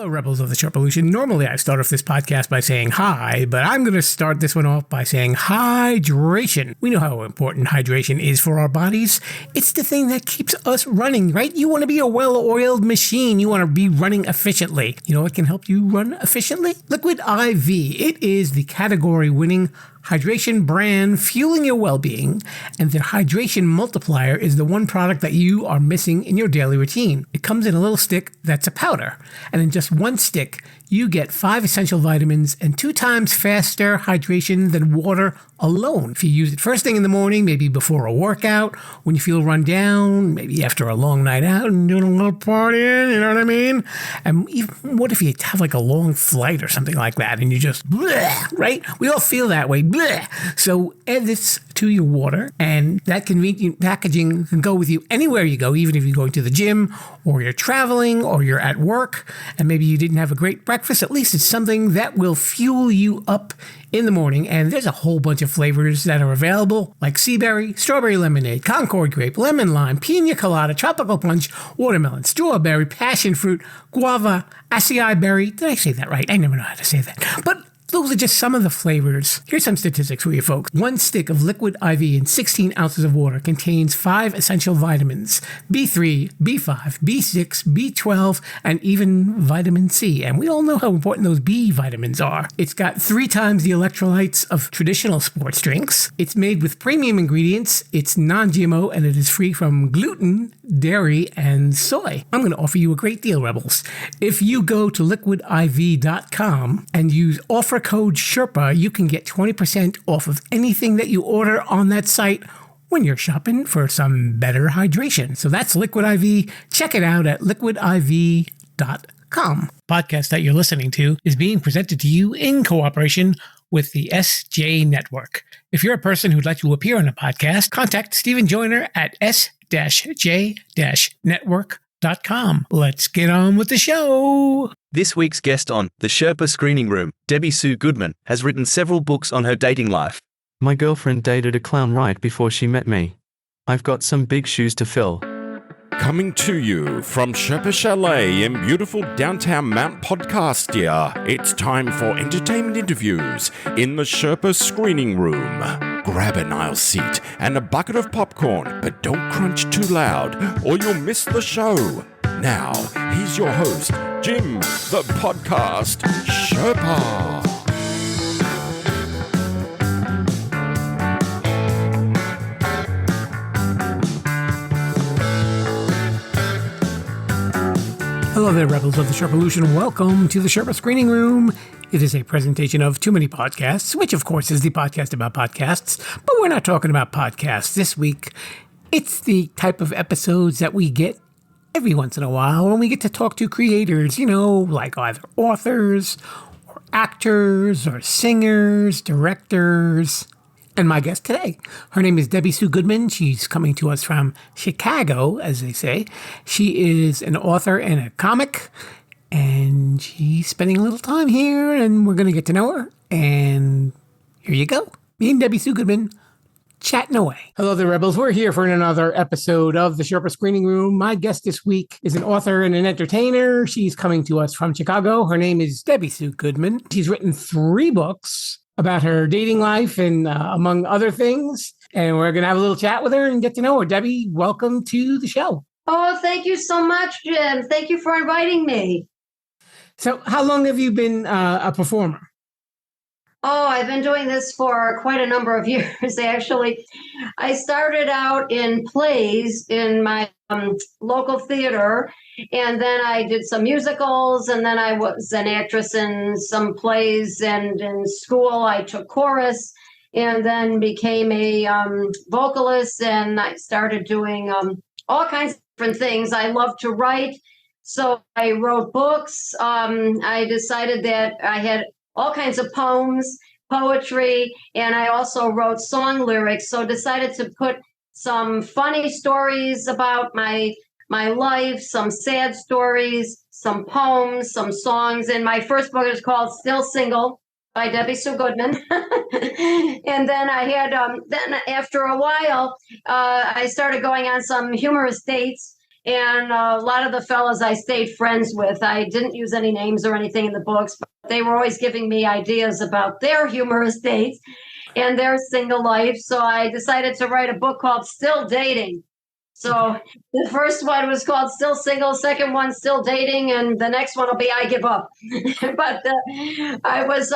Hello, Rebels of the Sherpolution. Normally, I start off this podcast by saying hi, but I'm going to start this one off by saying hydration. We know how important hydration is for our bodies. It's the thing that keeps us running, right? You want to be a well-oiled machine. You want to be running efficiently. You know what can help you run efficiently? Liquid IV. It is the category-winning hydration brand fueling your well-being, and their hydration multiplier is the one product that you are missing in your daily routine. It comes in a little stick that's a powder, and in just one stick, you get 5 essential vitamins and 2 times faster hydration than water alone. If you use it first thing in the morning, maybe before a workout, when you feel run down, maybe after a long night out and doing a little partying, you know what I mean? And even what if you have like a long flight or something like that and you just bleh, right? We all feel that way. Bleh. So add this to your water, and that convenient packaging can go with you anywhere you go, even if you're going to the gym or you're traveling or you're at work and maybe you didn't have a great breakfast. At least it's something that will fuel you up in the morning. And there's a whole bunch of flavors that are available, like sea berry, strawberry lemonade, Concord grape, lemon lime, pina colada, tropical punch, watermelon, strawberry, passion fruit, guava, acai berry. Did I say that right? I never know how to say that. But those are just some of the flavors. Here's some statistics for you folks. 1 stick of liquid IV in 16 ounces of water contains 5 essential vitamins: B3, B5, B6, B12, and even vitamin C. And we all know how important those B vitamins are. It's got 3 times the electrolytes of traditional sports drinks. It's made with premium ingredients. It's non-GMO, and it is free from gluten, dairy, and soy. I'm going to offer you a great deal, Rebels. If you go to liquidiv.com and use offer code Sherpa, you can get 20% off of anything that you order on that site when you're shopping for some better hydration. So that's Liquid IV. Check it out at liquidiv.com. Podcast that you're listening to is being presented to you in cooperation with the SJ Network. If you're a person who'd like to appear on a podcast, contact Stephen Joyner at s-j-network.com. Let's get on with the show. This week's guest on The Sherpa Screening Room, Debbie Sue Goodman, has written several books on her dating life. My girlfriend dated a clown right before she met me. I've got some big shoes to fill. Coming to you from Sherpa Chalet in beautiful downtown Mount Podcastier, it's time for entertainment interviews in the Sherpa Screening Room. Grab an aisle seat and a bucket of popcorn, but don't crunch too loud or you'll miss the show. Now, here's your host, Jim, the podcast Sherpa. Hello there, Rebels of the Sherpolution. Welcome to the Sherpa Screening Room. It is a presentation of Too Many Podcasts, which of course is the podcast about podcasts, but we're not talking about podcasts this week. It's the type of episodes that we get every once in a while when we get to talk to creators, you know, like either authors or actors or singers, directors. And my guest today, her name is Debbie Sue Goodman. She's coming to us from Chicago, as they say. She is an author and a comic, and she's spending a little time here, and we're going to get to know her. And here you go. Me and Debbie Sue Goodman chatting away. Hello there, Rebels. We're here for another episode of the Sherpa Screening Room. My guest this week is an author and an entertainer. She's coming to us from Chicago. Her name is Debbie Sue Goodman. She's written 3 books about her dating life and among other things. And we're going to have a little chat with her and get to know her. Debbie, welcome to the show. Oh, thank you so much, Jim. Thank you for inviting me. So how long have you been a performer? Oh, I've been doing this for quite a number of years, actually. I started out in plays in my local theater, and then I did some musicals, and then I was an actress in some plays, and in school I took chorus, and then became a vocalist, and I started doing all kinds of different things. I love to write, so I wrote books. I decided that I had all kinds of poems, poetry, and I also wrote song lyrics. So decided to put some funny stories about my life, some sad stories, some poems, some songs. And my first book is called Still Single by Debbie Sue Goodman. And then I had, then after a while, I started going on some humorous dates. And a lot of the fellas I stayed friends with, I didn't use any names or anything in the books, but they were always giving me ideas about their humorous dates and their single life. So I decided to write a book called Still Dating. So the first one was called Still Single, second one Still Dating, and the next one will be I Give Up. But I was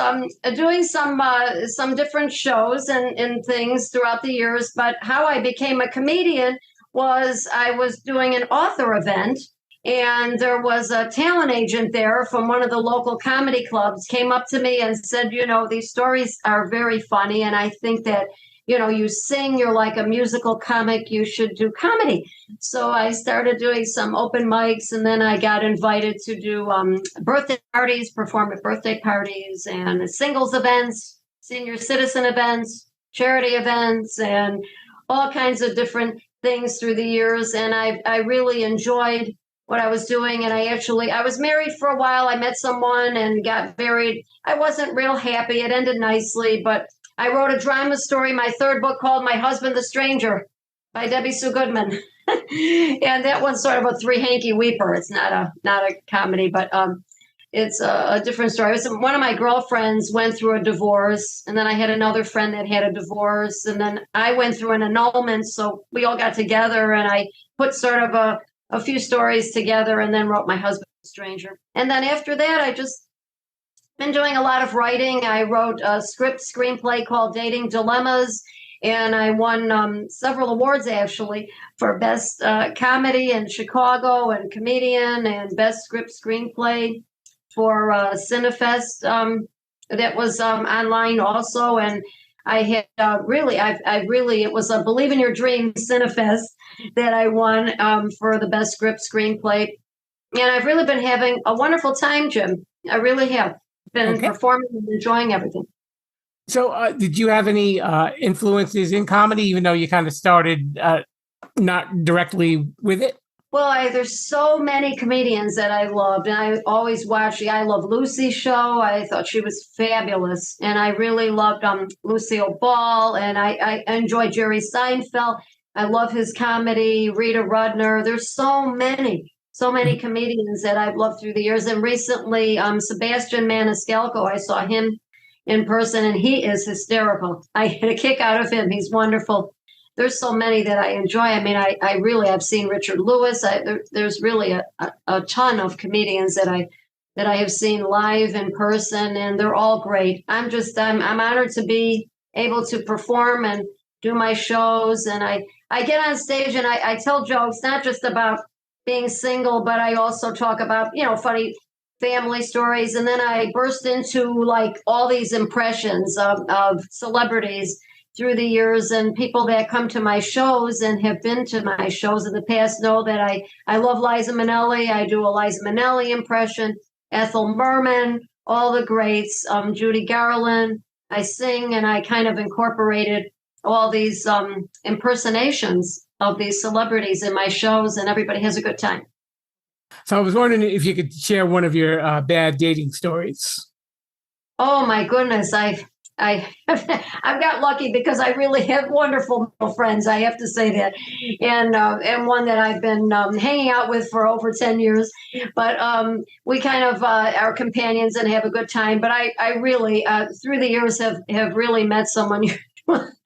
doing some different shows and things throughout the years. But how I became a comedian was I was doing an author event, and there was a talent agent there from one of the local comedy clubs came up to me and said, these stories are very funny, and I think that you sing, you're like a musical comic, you should do comedy. So I started doing some open mics, and then I got invited to do birthday parties, perform at birthday parties and singles events, senior citizen events, charity events, and all kinds of different things through the years. And I really enjoyed what I was doing. And I was married for a while. I met someone and got married. I wasn't real happy. It ended nicely, but I wrote a drama story, my third book called My Husband the Stranger by Debbie Sue Goodman. And that one's sort of a three hanky weeper. It's not a comedy, but it's a different story. One of my girlfriends went through a divorce, and then I had another friend that had a divorce, and then I went through an annulment. So we all got together, and I put sort of a few stories together and then wrote My Husband the Stranger. And then after that, I just been doing a lot of writing. I wrote a screenplay called Dating Dilemmas, and I won several awards actually for best comedy in Chicago and comedian, and best script screenplay for Cinefest. That was online also, and I had it was a Believe in Your Dream Cinefest that I won for the best script screenplay, and I've really been having a wonderful time, Jim. I really have. Been performing and enjoying everything. So did you have any influences in comedy, even though you kind of started not directly with it? Well, there's so many comedians that I loved, and I always watched the I Love Lucy show. I thought she was fabulous, and I really loved Lucille Ball, and I enjoyed Jerry Seinfeld. I love his comedy, Rita Rudner. There's so many comedians that I've loved through the years. And recently, Sebastian Maniscalco, I saw him in person, and he is hysterical. I had a kick out of him. He's wonderful. There's so many that I enjoy. I mean, I've seen Richard Lewis. There's really a ton of comedians that I have seen live in person, and they're all great. I'm honored to be able to perform and do my shows. And I get on stage and I tell jokes, not just about being single, but I also talk about, funny family stories. And then I burst into like all these impressions of celebrities through the years, and people that come to my shows and have been to my shows in the past know that I love Liza Minnelli. I do a Liza Minnelli impression, Ethel Merman, all the greats, Judy Garland. I sing, and I kind of incorporated all these impersonations of these celebrities in my shows, and everybody has a good time. So I was wondering if you could share one of your bad dating stories. Oh my goodness, I've got lucky because I really have wonderful friends. I have to say that, and one that I've been hanging out with for over 10 years. But we kind of are companions and have a good time. But I really through the years have really met someone.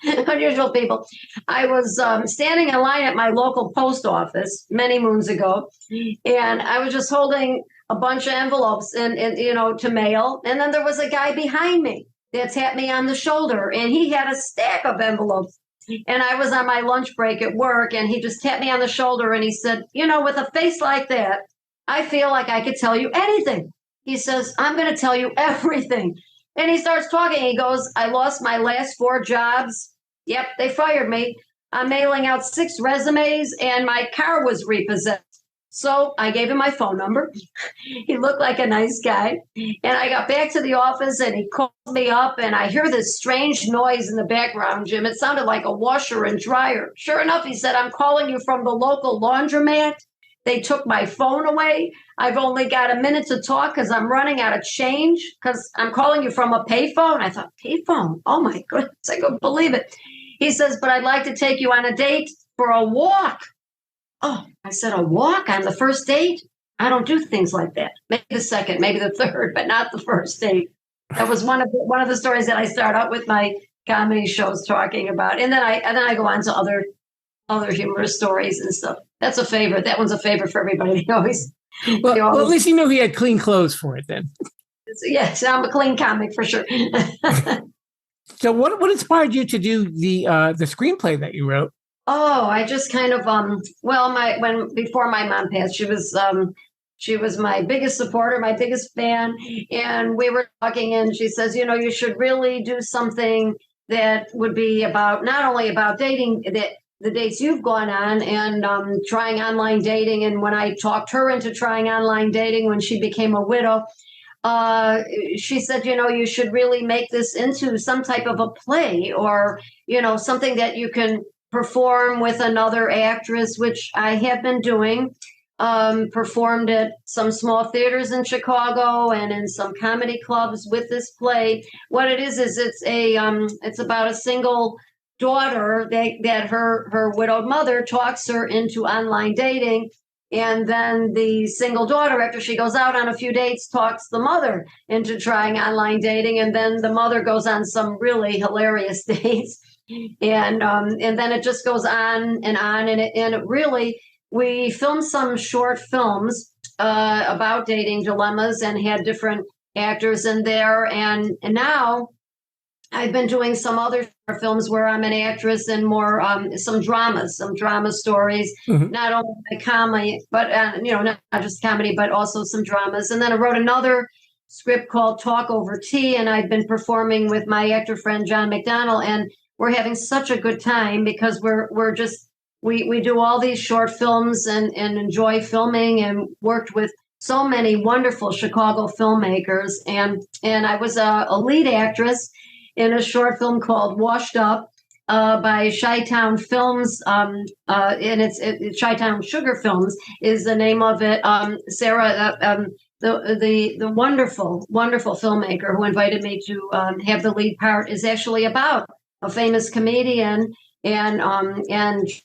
Unusual people. I was standing in line at my local post office many moons ago, and I was just holding a bunch of envelopes and to mail. And then there was a guy behind me that tapped me on the shoulder, and he had a stack of envelopes. And I was on my lunch break at work, and he just tapped me on the shoulder, and he said, with a face like that, I feel like I could tell you anything. He says, I'm going to tell you everything. And he starts talking. He goes, I lost my last 4 jobs. Yep, they fired me. I'm mailing out 6 resumes, and my car was repossessed. So I gave him my phone number. He looked like a nice guy. And I got back to the office, and he called me up, and I hear this strange noise in the background, Jim. It sounded like a washer and dryer. Sure enough, he said, I'm calling you from the local laundromat. They took my phone away. I've only got a minute to talk because I'm running out of change because I'm calling you from a payphone. I thought, payphone? Oh, my goodness. I couldn't believe it. He says, but I'd like to take you on a date for a walk. Oh, I said, a walk on the first date? I don't do things like that. Maybe the second, maybe the third, but not the first date. That was one of the stories that I start out with my comedy shows talking about, and then I go on to other humorous stories and stuff. That's a favorite. That one's a favorite for everybody. They always. Well, at least you know he had clean clothes for it then. Yes, I'm a clean comic for sure. So what inspired you to do the screenplay that you wrote? Oh, I just kind of before my mom passed, she was my biggest supporter, my biggest fan, and we were talking, and she says, you should really do something that would be about not only about dating, the dates you've gone on, and trying online dating. And when I talked her into trying online dating when she became a widow, she said, you should really make this into some type of a play, or something that you can perform with another actress, which I have been doing. Performed at some small theaters in Chicago and in some comedy clubs with this play. What it is it's about a single daughter that her widowed mother talks her into online dating. And then the single daughter, after she goes out on a few dates, talks the mother into trying online dating. And then the mother goes on some really hilarious dates. And then it just goes on and on. And it really, we filmed some short films about dating dilemmas and had different actors in there. And now I've been doing some other films where I'm an actress and more some drama stories, not only comedy, but not just comedy, but also some dramas. And then I wrote another script called Talk Over Tea, and I've been performing with my actor friend John McDonnell, and we're having such a good time because we do all these short films and enjoy filming, and worked with so many wonderful Chicago filmmakers, and I was a lead actress in a short film called Washed Up by Chi-Town Films, and it's Chi-Town Sugar Films is the name of it. Sarah, the wonderful filmmaker who invited me to have the lead part, is actually about a famous comedian, and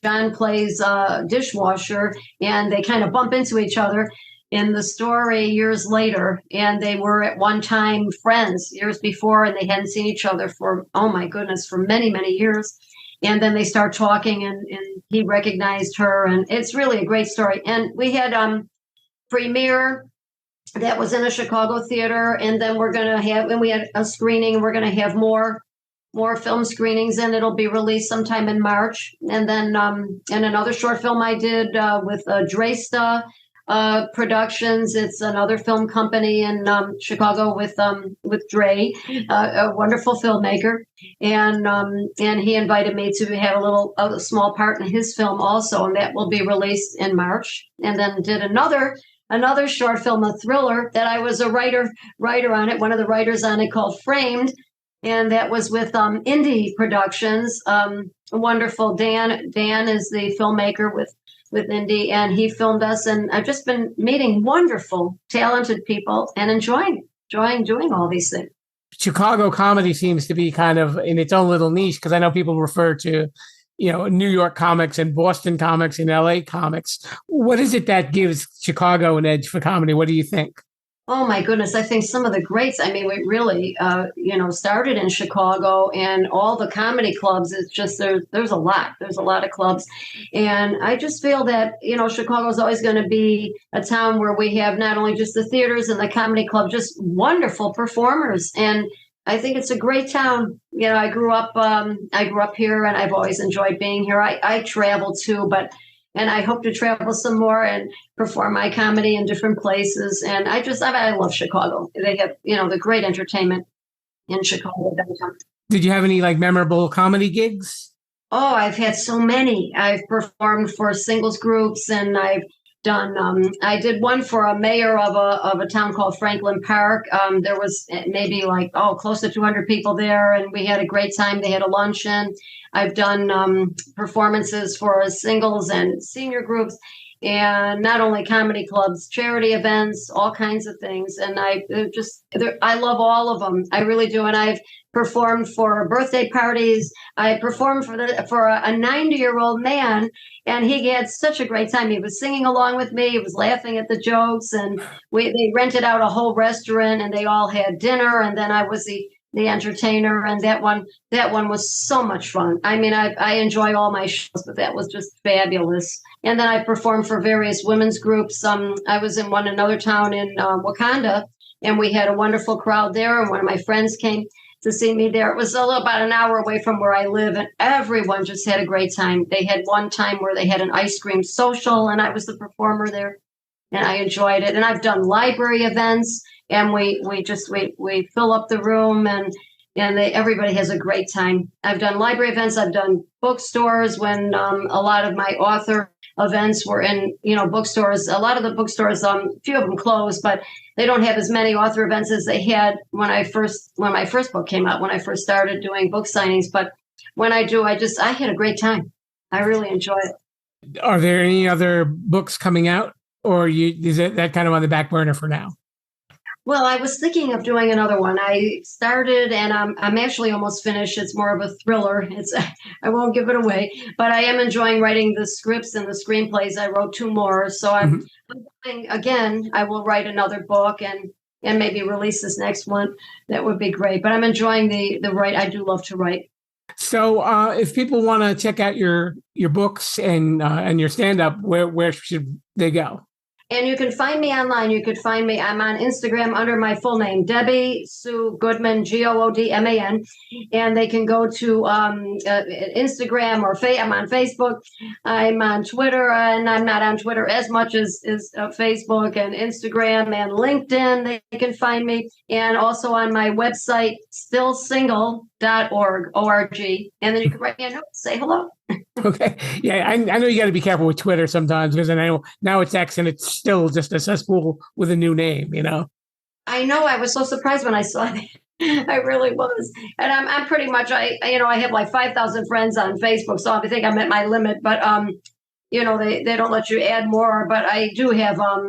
John plays a dishwasher, and they kind of bump into each other in the story years later, and they were at one time friends years before, and they hadn't seen each other for, oh my goodness, for many, many years. And then they start talking, and he recognized her, and it's really a great story. And we had premiere that was in a Chicago theater, and then we had a screening. We're going to have more film screenings, and it'll be released sometime in March. And then and another short film I did with Dresta Productions. It's another film company in Chicago with Dre, a wonderful filmmaker, and he invited me to have a small part in his film also, and that will be released in March. And then did another short film, a thriller that I was a writer on it, one of the writers on it, called Framed. And that was with Indie Productions. Wonderful Dan. Dan is the filmmaker with Indie, and he filmed us. And I've just been meeting wonderful, talented people and enjoying doing all these things. Chicago comedy seems to be kind of in its own little niche, because I know people refer to, New York comics and Boston comics and LA comics. What is it that gives Chicago an edge for comedy? What do you think? Oh my goodness. I think some of the greats, we really, started in Chicago, and all the comedy clubs, it's just, there's a lot of clubs. And I just feel that, Chicago is always going to be a town where we have not only just the theaters and the comedy club, just wonderful performers. And I think it's a great town. I grew up here, and I've always enjoyed being here. I travel too, and I hope to travel some more and perform my comedy in different places. And I love Chicago. They have, the great entertainment in Chicago downtown. Did you have any memorable comedy gigs? Oh, I've had so many. I've performed for singles groups, and I've done, I did one for a mayor of a town called Franklin Park. There was maybe close to 200 people there, and we had a great time. They had a luncheon. I've done performances for singles and senior groups, and not only comedy clubs, charity events, all kinds of things. And I love all of them. I really do. And I've performed for birthday parties. I performed for a 90-year-old man And he had such a great time. He was singing along with me. He was laughing at the jokes. And they rented out a whole restaurant and they all had dinner. And then I was the entertainer. And that one was so much fun. I mean, I enjoy all my shows, but that was just fabulous. And then I performed for various women's groups. I was in another town in Wakanda, and we had a wonderful crowd there. And one of my friends came to see me there. It was about an hour away from where I live, and everyone just had a great time. They had one time where they had an ice cream social, and I was the performer there, and I enjoyed it. And I've done library events, and we fill up the room, and everybody has a great time. I've done library events. I've done bookstores when a lot of my author events were in, bookstores. A lot of the bookstores, a few of them closed, but they don't have as many author events as they had when my first book came out, when I first started doing book signings. But when I do, I had a great time. I really enjoy it. Are there any other books coming out, or is it that kind of on the back burner for now? Well, I was thinking of doing another one. I started, and I'm actually almost finished. It's more of a thriller. I won't give it away, but I am enjoying writing the scripts and the screenplays. I wrote 2 more, so I'm doing, again. I will write another book and maybe release this next one. That would be great. But I'm enjoying the write. I do love to write. So, if people want to check out your books and your stand up, where should they go? And you can find me online. You could find me. I'm on Instagram under my full name, Debbie Sue Goodman, Goodman. And they can go to Instagram or I'm on Facebook. I'm on Twitter, and I'm not on Twitter as much as Facebook and Instagram and LinkedIn. They can find me. And also on my website, stillsingle.org, O-R-G. And then you can write me a note, say hello. Okay. Yeah, I know you got to be careful with Twitter sometimes, because I know now it's X and it's still just a cesspool with a new name, I know. I was so surprised when I saw that. I really was. And I'm pretty much, I have like 5,000 friends on Facebook, so I think I'm at my limit. But, they don't let you add more. But I do have a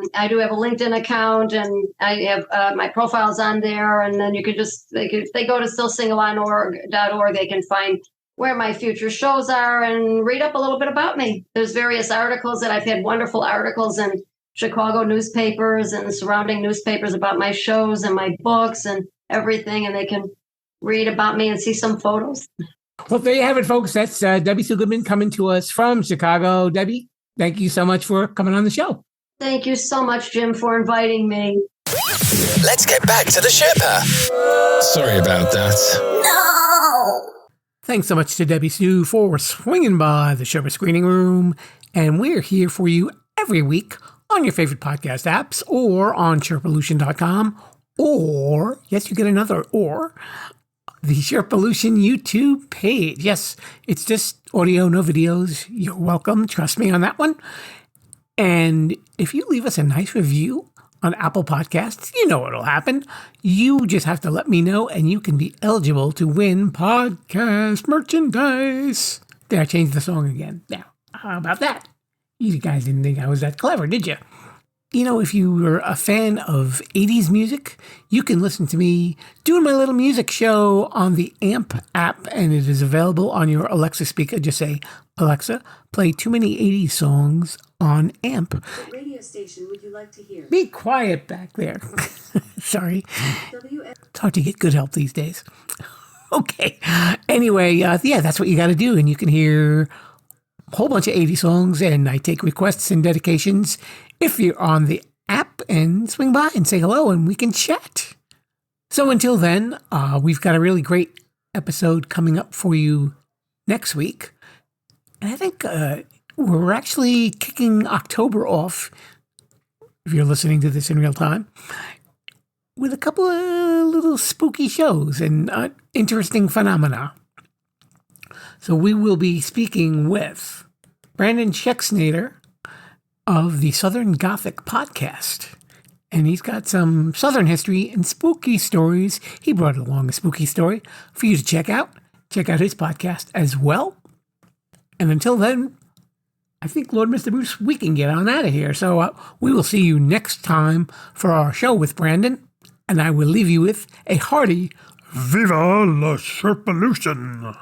LinkedIn account, and I have my profiles on there. And then if they go to stillsingle.org, they can find where my future shows are and read up a little bit about me. There's various articles that I've had wonderful articles in Chicago newspapers and surrounding newspapers about my shows and my books and everything. And they can read about me and see some photos. Well, there you have it, folks. That's Debbie Sue Goodman coming to us from Chicago. Debbie, thank you so much for coming on the show. Thank you so much, Jim, for inviting me. Let's get back to the Sherpa. Sorry about that. No! Thanks so much to Debbie Sue for swinging by the Sherpa Screening Room. And we're here for you every week on your favorite podcast apps or on Sherpalution.com, or, yes, you get another, or the Sherpalution YouTube page. Yes, it's just audio, no videos. You're welcome. Trust me on that one. And if you leave us a nice review on Apple Podcasts, you know what'll happen. You just have to let me know, and you can be eligible to win podcast merchandise. Did I change the song again? Now, how about that? You guys didn't think I was that clever, did you? If you were a fan of 80s music, you can listen to me doing my little music show on the AMP app, and it is available on your Alexa speaker. Just say, Alexa, play Too Many 80s Songs on AMP. What radio station would you like to hear? Be quiet back there. Sorry. It's hard to get good help these days. Okay. Anyway, that's what you got to do, and you can hear a whole bunch of 80 songs, and I take requests and dedications if you're on the app, and swing by and say hello and we can chat. So until then, we've got a really great episode coming up for you next week. And I think we're actually kicking October off, if you're listening to this in real time, with a couple of little spooky shows and interesting phenomena. So we will be speaking with Brandon Schexnader of the Southern Gothic podcast. And he's got some Southern history and spooky stories. He brought along a spooky story for you to check out. Check out his podcast as well. And until then, I think, Lord Mr. Bruce, we can get on out of here. So we will see you next time for our show with Brandon. And I will leave you with a hearty Viva la Sherpalution.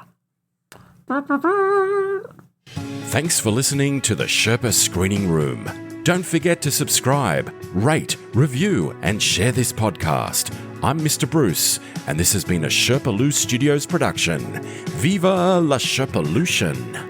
Thanks for listening to the Sherpa Screening Room. Don't forget to subscribe, rate, review, and share this podcast. I'm Mr. Bruce, and this has been a Sherpa Studios production. Viva la Sherpalution!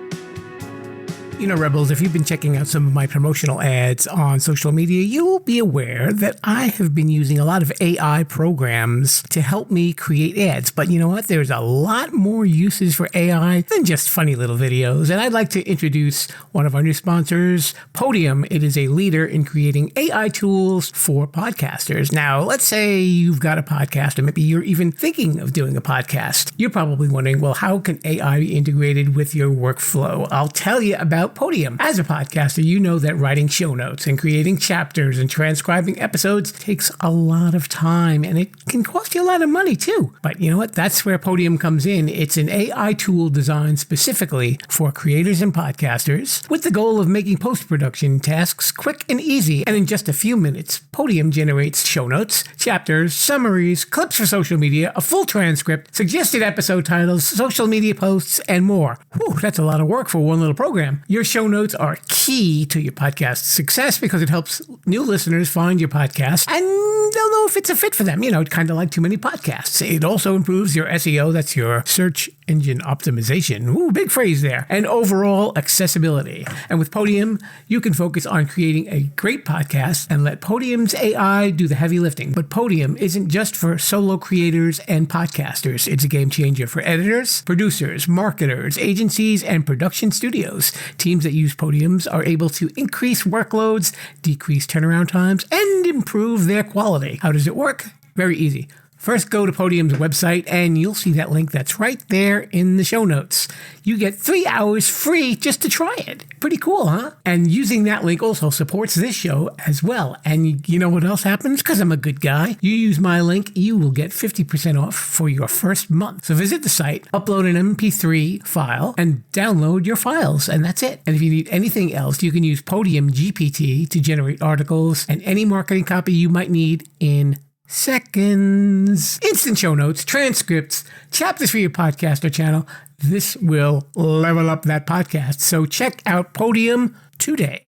You know, Rebels, if you've been checking out some of my promotional ads on social media, you'll be aware that I have been using a lot of AI programs to help me create ads. But you know what? There's a lot more uses for AI than just funny little videos. And I'd like to introduce one of our new sponsors, Podium. It is a leader in creating AI tools for podcasters. Now, let's say you've got a podcast, or maybe you're even thinking of doing a podcast. You're probably wondering, well, how can AI be integrated with your workflow? I'll tell you about Podium. As a podcaster, you know that writing show notes and creating chapters and transcribing episodes takes a lot of time, and it can cost you a lot of money too. But you know what? That's where Podium comes in. It's an AI tool designed specifically for creators and podcasters with the goal of making post-production tasks quick and easy. And in just a few minutes, Podium generates show notes, chapters, summaries, clips for social media, a full transcript, suggested episode titles, social media posts, and more. Whew, that's a lot of work for one little program. Your show notes are key to your podcast's success because it helps new listeners find your podcast and they'll know if it's a fit for them. You know, kind of like Too Many Podcasts. It also improves your SEO, that's your search engine optimization. Ooh, big phrase there. And overall accessibility. And with Podium, you can focus on creating a great podcast and let Podium's AI do the heavy lifting. But Podium isn't just for solo creators and podcasters. It's a game changer for editors, producers, marketers, agencies, and production studios. Teams that use Podiums are able to increase workloads, decrease turnaround times, and improve their quality. How does it work? Very easy. First, go to Podium's website, and you'll see that link that's right there in the show notes. You get 3 hours free just to try it. Pretty cool, huh? And using that link also supports this show as well. And you know what else happens? Because I'm a good guy. You use my link, you will get 50% off for your first month. So visit the site, upload an MP3 file, and download your files, and that's it. And if you need anything else, you can use Podium GPT to generate articles and any marketing copy you might need in seconds. Instant show notes, transcripts, chapters for your podcast or channel. This will level up that podcast. So check out Podium today.